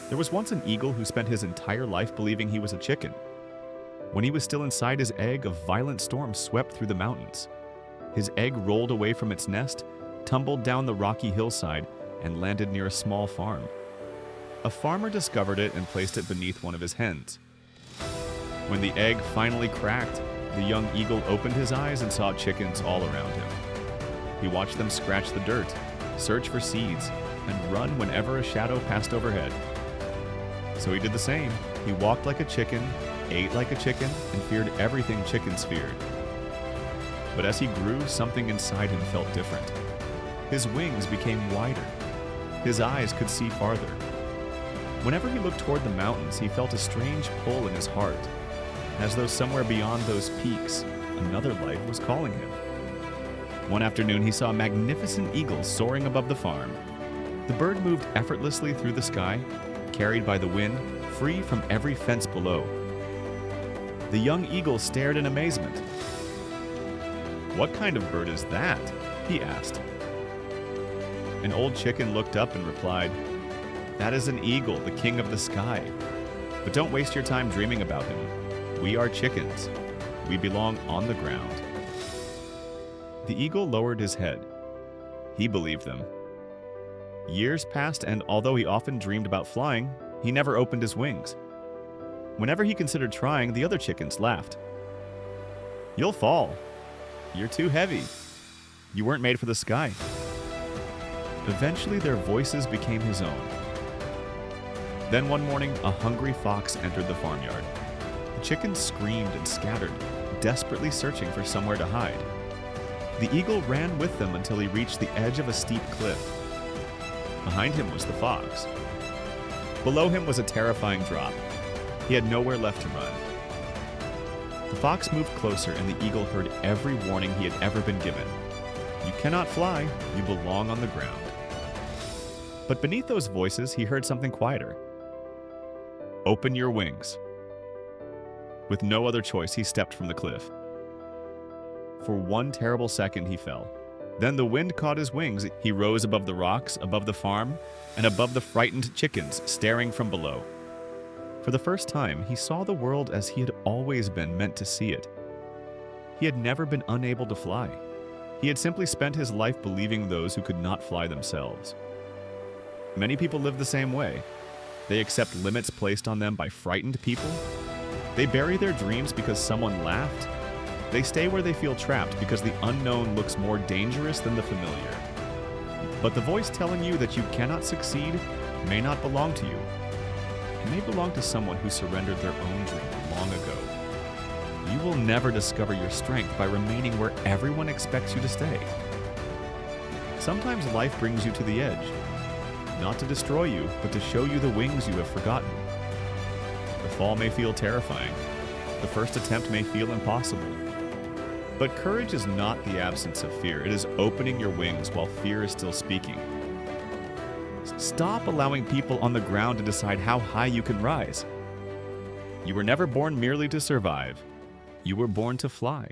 There was once an eagle who spent his entire life believing he was a chicken. When he was still inside his egg, a violent storm swept through the mountains. His egg rolled away from its nest, tumbled down the rocky hillside, and landed near a small farm. A farmer discovered it and placed it beneath one of his hens. When the egg finally cracked, the young eagle opened his eyes and saw chickens all around him. He watched them scratch the dirt, search for seeds, and run whenever a shadow passed overhead. So he did the same. He walked like a chicken, ate like a chicken, and feared everything chickens feared. But as he grew, something inside him felt different. His wings became wider. His eyes could see farther. Whenever he looked toward the mountains, he felt a strange pull in his heart, as though somewhere beyond those peaks, another life was calling him. One afternoon, he saw a magnificent eagle soaring above the farm. The bird moved effortlessly through the sky, carried by the wind, free from every fence below. The young eagle stared in amazement. "What kind of bird is that?" he asked. An old chicken looked up and replied, "That is an eagle, the king of the sky. But don't waste your time dreaming about him. We are chickens. We belong on the ground." The eagle lowered his head. He believed them. Years passed, and although he often dreamed about flying, he never opened his wings. Whenever he considered trying, the other chickens laughed. "You'll fall. You're too heavy. You weren't made for the sky." Eventually, their voices became his own. Then one morning, a hungry fox entered the farmyard. The chickens screamed and scattered, desperately searching for somewhere to hide. The eagle ran with them until he reached the edge of a steep cliff. Behind him was the fox. Below him was a terrifying drop. He had nowhere left to run. The fox moved closer, and the eagle heard every warning he had ever been given. "You cannot fly. You belong on the ground." But beneath those voices, he heard something quieter. "Open your wings." With no other choice, he stepped from the cliff. For one terrible second, he fell. Then the wind caught his wings. He rose above the rocks, above the farm, and above the frightened chickens staring from below. For the first time, he saw the world as he had always been meant to see it. He had never been unable to fly. He had simply spent his life believing those who could not fly themselves. Many people live the same way. They accept limits placed on them by frightened people. They bury their dreams because someone laughed. They stay where they feel trapped because the unknown looks more dangerous than the familiar. But the voice telling you that you cannot succeed may not belong to you. It may belong to someone who surrendered their own dream long ago. You will never discover your strength by remaining where everyone expects you to stay. Sometimes life brings you to the edge, not to destroy you, but to show you the wings you have forgotten. The fall may feel terrifying. The first attempt may feel impossible. But courage is not the absence of fear. It is opening your wings while fear is still speaking. Stop allowing people on the ground to decide how high you can rise. You were never born merely to survive. You were born to fly.